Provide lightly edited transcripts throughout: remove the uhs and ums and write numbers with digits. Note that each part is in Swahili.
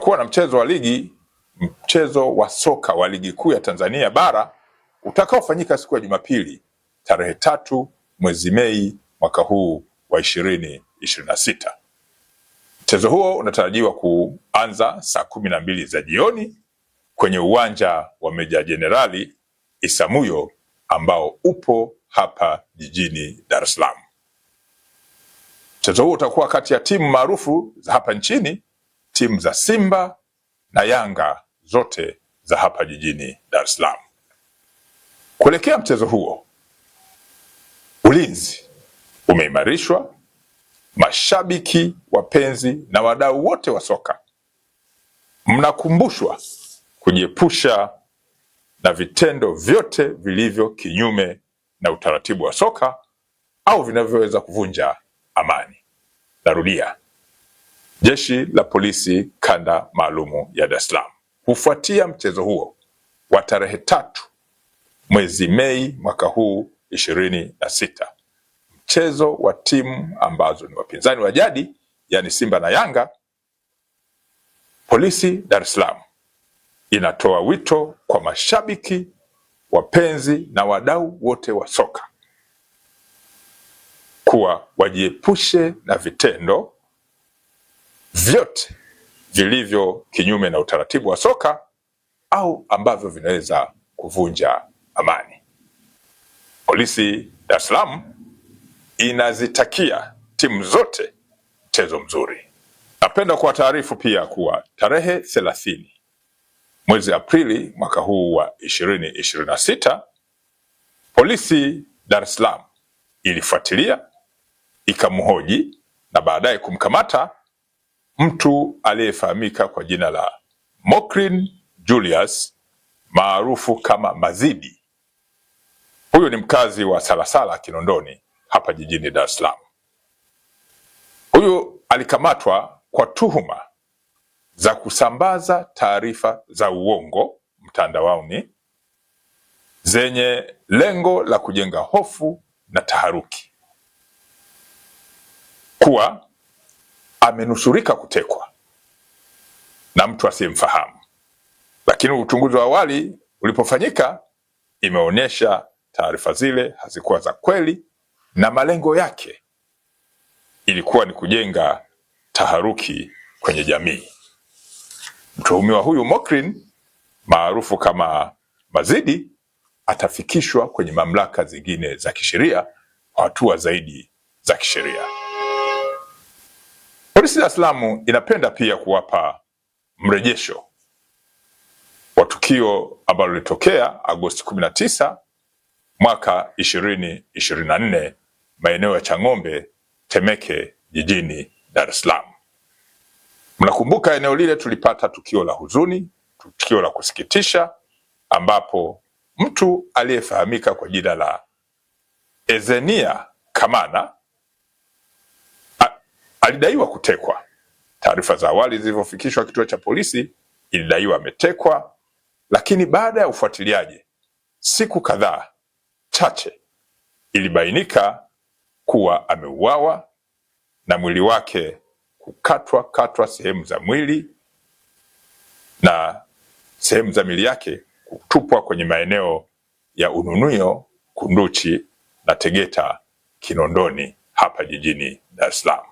kutakuwa na mchezo wa soka wa ligi kuu ya Tanzania bara utakaofanyika siku ya Jumapili tarehe 3 mwezi Mei mwaka huu wa 2026. Mchezo huo unatarajiwa kuanza saa 12 za jioni kwenye uwanja wa Meja Jenerali Isamuhyo ambao upo hapa jijini Dar es Salaam. Mchezo huo utakuwa kati ya timu maarufu za hapa nchini, timu za Simba na Yanga, zote za hapa jijini Dar es Salaam. Kuelekea mchezo huo, ulinzi umeimarishwa. Mashabiki, wapenzi na wadau wote wa soka mnakumbushwa kujiepusha na vitendo vyote vilivyo kinyume na utaratibu wa soka au vinavyoweza kuvunja amani. Narudia, Jeshi la Polisi Kanda Maalumu ya Dar es Salaam hufuatia mchezo huo wa tarehe 3 mwezi Mei mwaka huu 2026, mchezo wa timu ambazo ni wapinzani wa jadi, yani Simba na Yanga. Polisi Dar es Salaam inatoa wito kwa mashabiki, wapenzi na wadau wote wa soka kuwa wajiepushe na vitendo vyote vilivyo kinyume na utaratibu wa soka au ambavyo vinaweza kuvunja amani. Polisi Dar es Salaam inazitakia timu zote mchezo mzuri. Napenda kuwataarifu pia kuwa tarehe 30 mwezi Aprili mwaka huu wa 2026, Polisi Dar es Salaam ilifuatilia, ikamhoji na baadaye kumkamata mtu aliyefahamika kwa jina la Mokrin Julius maarufu kama Mazidi. Huyu ni mkazi wa Salasala Kinondoni hapa jijini Dar es Salaam. Huyu alikamatwa kwa tuhuma za kusambaza taarifa za uongo mtandaoni zenye lengo la kujenga hofu na taharuki kuwa amenusurika kutekwa na mtu asiyemfahamu, lakini uchunguzi wa awali ulipofanyika imeonyesha taarifa zile hazikuwa za kweli na malengo yake ilikuwa ni kujenga taharuki kwenye jamii. Mtuhumiwa huyu Mokrin maarufu kama Mazidi atafikishwa kwenye mamlaka zingine za kisheria kwa hatua zaidi za kisheria. Polisi Dar es Salaam inapenda pia kuwapa mrejesho wa tukio ambalo lilitokea Agosti 19 mwaka 2024 maeneo ya Chang'ombe, Temeke, jijini Dar es Salaam. Mnakumbuka eneo lile tulipata tukio la huzuni, tukio la kusikitisha, ambapo mtu aliyefahamika kwa jina la Ezenia Kamana alidaiwa kutekwa. Taarifa za awali zilivyofikishwa kituo cha polisi ilidaiwa ametekwa, lakini baada ya ufuatiliaji siku kadhaa chache ilibainika kuwa ameuawa na mwili wake kukatwa sehemu za mwili na sehemu za mwili yake kutupwa kwenye maeneo ya Ununio, Kunduchi na Tegeta Kinondoni hapa jijini Dar es Salaam.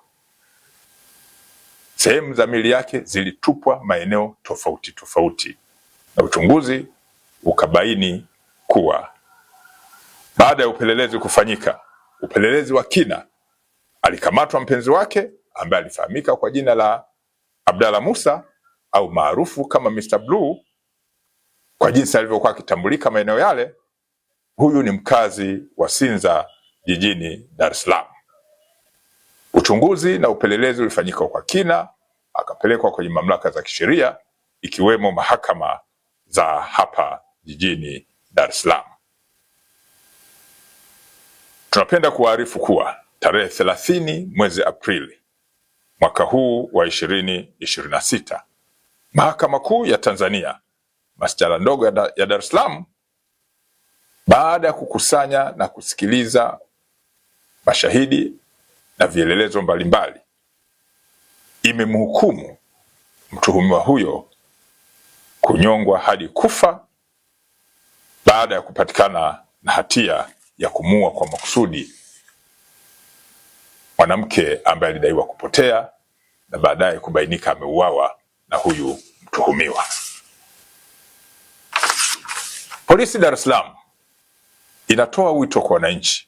Sehemu za mwili yake zilitupwa maeneo tofauti tofauti na uchunguzi ukabaini kuwa baada ya upelelezi kufanyika, upelelezi wa kina, alikamatwa mpenzi wake ambaye alifahamika kwa jina la Abdalla Musa au maarufu kama Mr. Blue kwa jinsi alivyokuwa akitambulika maeneo yale. Huyu ni mkazi wa Sinza jijini Dar es Salaam. Uchunguzi na upelelezi ulifanyika kwa kina, akapelekwa kwenye mamlaka za kisheria ikiwemo mahakama za hapa jijini Dar es Salaam. Tunapenda kuarifu kuwa tarehe 30 mwezi Aprili mwaka huu wa 2026, Mahakama Kuu ya Tanzania Masjala ndogo ya Dar es Salaam, baada ya kukusanya na kusikiliza mashahidi na vielelezo mbalimbali, imemhukumu mtuhumiwa huyo kunyongwa hadi kufa baada ya kupatikana na hatia ya kumuua kwa makusudi mwanamke ambaye alidaiwa kupotea na baadaye kubainika ameuawa na huyu mtuhumiwa. Polisi Dar es Salaam inatoa wito kwa wananchi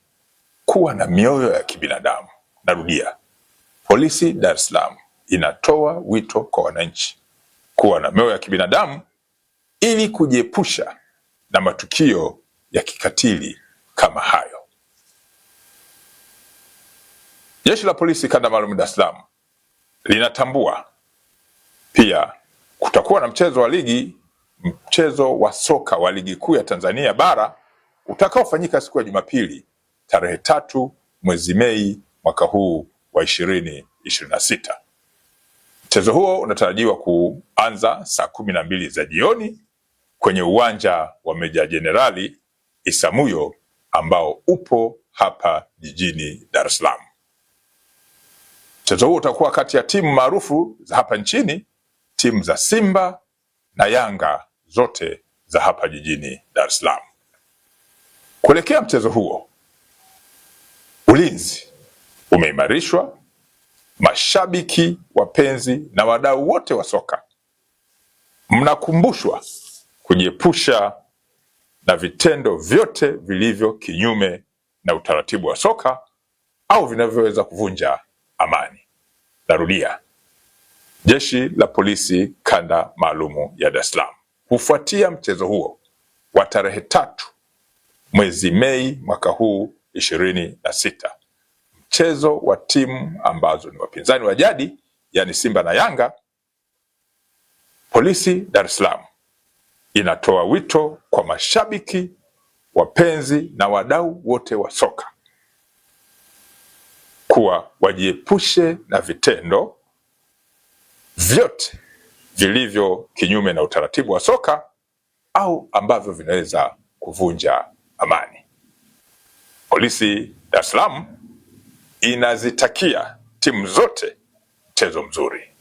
kuwa na mioyo ya kibinadamu. Narudia, Polisi Dar es Salaam inatoa wito kwa wananchi kuwa na mioyo ya kibinadamu ili kujiepusha na matukio ya kikatili kama hayo. Jeshi la Polisi Kanda Maalum Dar es Salaam linatambua pia kutakuwa na mchezo wa soka wa Ligi Kuu ya Tanzania Bara utakaofanyika siku ya Jumapili tarehe 3 mwezi Mei mwaka huu wa 2026. Mchezo huo unatarajiwa kuanza saa 12 za jioni kwenye uwanja wa Meja Jenerali Isamuhyo ambao upo hapa jijini Dar es Salaam. Mchezo huo utakuwa kati ya timu maarufu za hapa nchini, timu za Simba na Yanga, zote za hapa jijini Dar es Salaam. Kuelekea mchezo huo, ulinzi umeimarishwa. Mashabiki, wapenzi na wadau wote wa soka mnakumbushwa kujiepusha na vitendo vyote vilivyo kinyume na utaratibu wa soka au vinavyoweza kuvunja amani. Narudia, Jeshi la Polisi Kanda Maalumu ya Dar es Salaam kufuatia mchezo huo wa tarehe 3 mwezi Mei mwaka huu 2026, mchezo wa timu ambazo ni wapinzani wa jadi, yani Simba na Yanga, Polisi Dar es Salaam inatoa wito kwa mashabiki, wapenzi na wadau wote wa soka kuwa wajiepushe na vitendo vyote vilivyo kinyume na utaratibu wa soka au ambavyo vinaweza kuvunja amani. Polisi Dar es Salaam inazitakia timu zote mchezo mzuri.